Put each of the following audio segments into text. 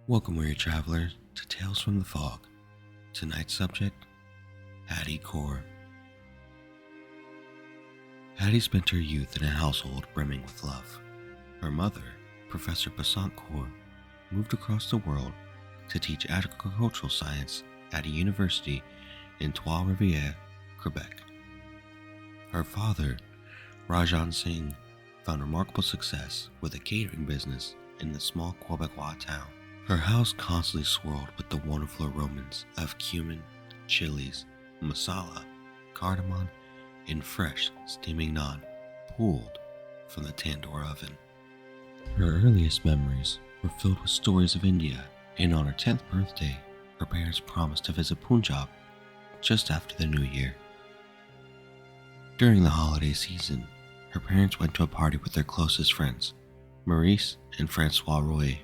Welcome, weary travelers, to Tales from the Fog. Tonight's subject, Haddie Kaur. Haddie spent her youth in a household brimming with love. Her mother, Professor Basant Kaur, moved across the world to teach agricultural science at a university in Trois-Rivières, Quebec. Her father, Rajan Singh, found remarkable success with a catering business in the small Quebecois town. Her house constantly swirled with the wonderful aromas of cumin, chilies, masala, cardamom, and fresh steaming naan pulled from the tandoor oven. Her earliest memories were filled with stories of India, and on her 10th birthday, her parents promised to visit Punjab just after the New Year. During the holiday season, her parents went to a party with their closest friends, Maurice and Francois Roy.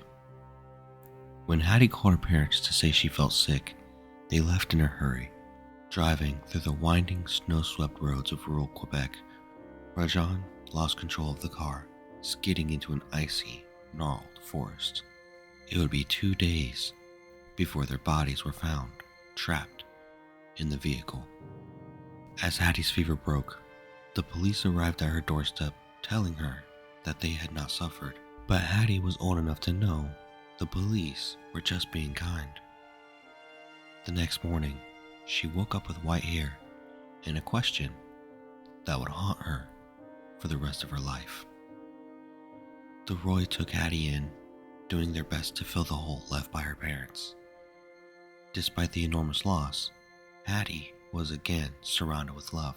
When Haddie called her parents to say she felt sick, they left in a hurry. Driving through the winding, snow-swept roads of rural Quebec, Rajan lost control of the car, skidding into an icy, gnarled forest. It would be 2 days before their bodies were found, trapped in the vehicle. As Haddie's fever broke, the police arrived at her doorstep, telling her that they had not suffered. But Haddie was old enough to know the police were just being kind. The next morning, she woke up with white hair and a question that would haunt her for the rest of her life. The Roy took Haddie in, doing their best to fill the hole left by her parents. Despite the enormous loss, Haddie was again surrounded with love.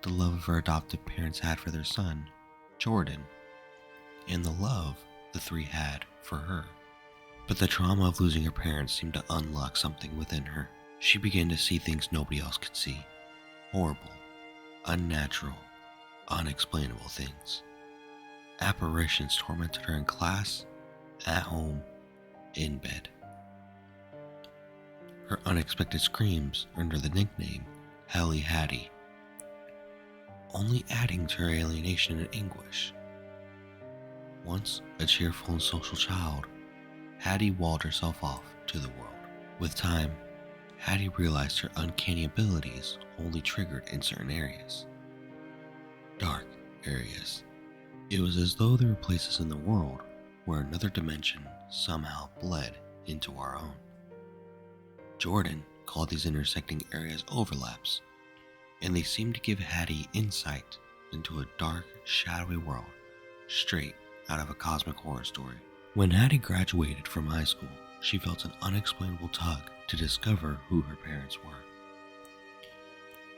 The love her adoptive parents had for their son, Jordan, and the love the three had for her. But the trauma of losing her parents seemed to unlock something within her. She began to see things nobody else could see. Horrible, unnatural, unexplainable things. Apparitions tormented her in class, at home, in bed. Her unexpected screams earned her the nickname Helly Haddie, only adding to her alienation and anguish. Once a cheerful and social child, Haddie walled herself off to the world. With time, Haddie realized her uncanny abilities only triggered in certain areas. Dark areas. It was as though there were places in the world where another dimension somehow bled into our own. Jordan called these intersecting areas overlaps, and they seemed to give Haddie insight into a dark, shadowy world straight out of a cosmic horror story. When Haddie graduated from high school, she felt an unexplainable tug to discover who her parents were.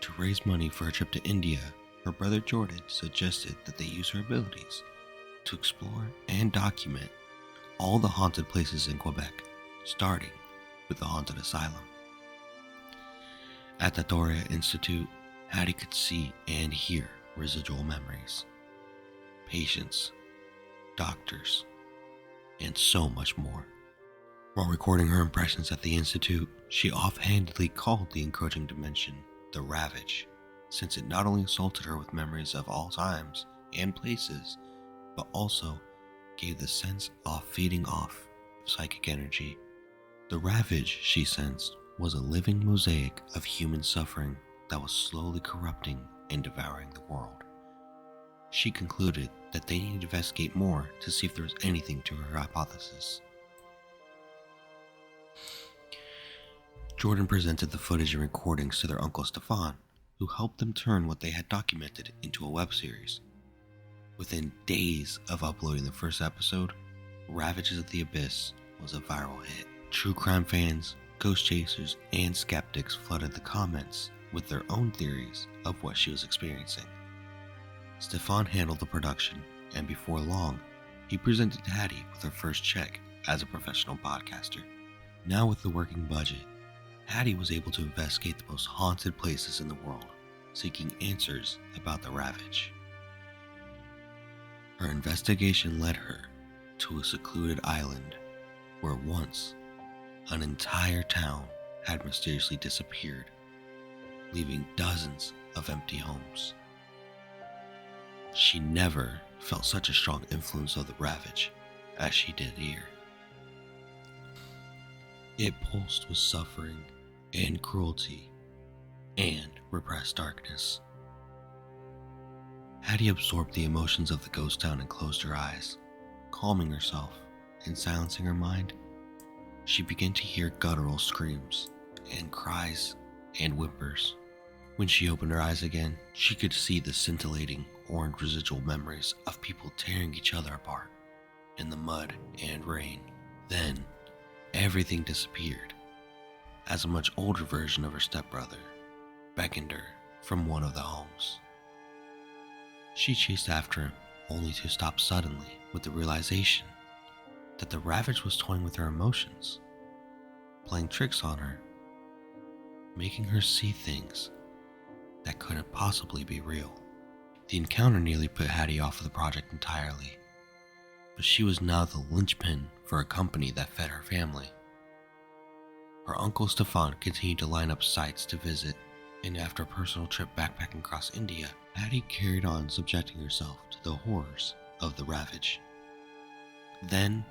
To raise money for a trip to India, her brother Jordan suggested that they use her abilities to explore and document all the haunted places in Quebec, starting with the haunted asylum. At the Doria Institute, Haddie could see and hear residual memories, patients, doctors, and so much more. While recording her impressions at the Institute, she offhandedly called the encroaching dimension the Ravage, since it not only assaulted her with memories of all times and places, but also gave the sense of feeding off psychic energy. The Ravage, she sensed, was a living mosaic of human suffering that was slowly corrupting and devouring the world. She concluded that they needed to investigate more to see if there was anything to her hypothesis. Jordan presented the footage and recordings to their uncle Stefan, who helped them turn what they had documented into a web series. Within days of uploading the first episode, Ravages of the Abyss was a viral hit. True crime fans, ghost chasers, and skeptics flooded the comments with their own theories of what she was experiencing. Stefan handled the production, and before long, he presented Haddie with her first check as a professional podcaster. Now with the working budget, Haddie was able to investigate the most haunted places in the world, seeking answers about the Ravage. Her investigation led her to a secluded island where once an entire town had mysteriously disappeared, leaving dozens of empty homes. She never felt such a strong influence of the Ravage as she did here. It pulsed with suffering and cruelty and repressed darkness. Haddie absorbed the emotions of the ghost town and closed her eyes, calming herself and silencing her mind. She began to hear guttural screams and cries and whimpers. When she opened her eyes again, she could see the scintillating orange residual memories of people tearing each other apart in the mud and rain. Then, everything disappeared as a much older version of her stepbrother beckoned her from one of the homes. She chased after him, only to stop suddenly with the realization that the Ravage was toying with her emotions, playing tricks on her, making her see things that couldn't possibly be real. The encounter nearly put Haddie off of the project entirely, but she was now the linchpin for a company that fed her family. Her uncle Stefan continued to line up sites to visit, and after a personal trip backpacking across India, Haddie carried on subjecting herself to the horrors of the Ravage. Then,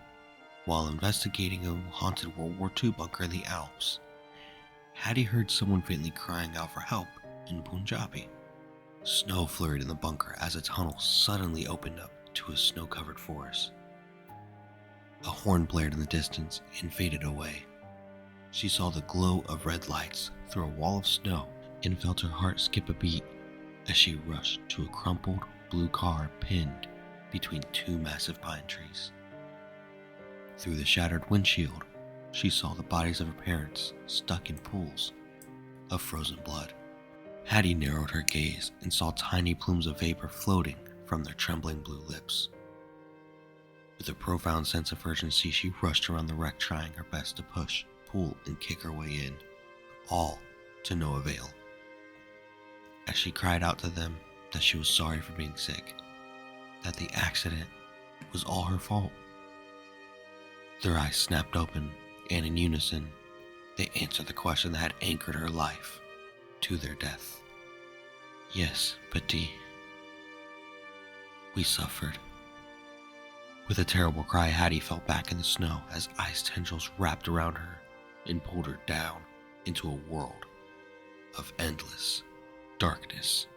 while investigating a haunted World War II bunker in the Alps, Haddie heard someone faintly crying out for help in Punjabi. Snow flurried in the bunker as a tunnel suddenly opened up to a snow-covered forest. A horn blared in the distance and faded away. She saw the glow of red lights through a wall of snow and felt her heart skip a beat as she rushed to a crumpled blue car pinned between two massive pine trees. Through the shattered windshield, she saw the bodies of her parents stuck in pools of frozen blood. Haddie narrowed her gaze and saw tiny plumes of vapor floating from their trembling blue lips. With a profound sense of urgency, she rushed around the wreck, trying her best to push, pull, and kick her way in, all to no avail. As she cried out to them that she was sorry for being sick, that the accident was all her fault. Their eyes snapped open, and in unison, they answered the question that had anchored her life to their death. Yes, Petit. We suffered. With a terrible cry, Haddie fell back in the snow as ice tendrils wrapped around her and pulled her down into a world of endless darkness.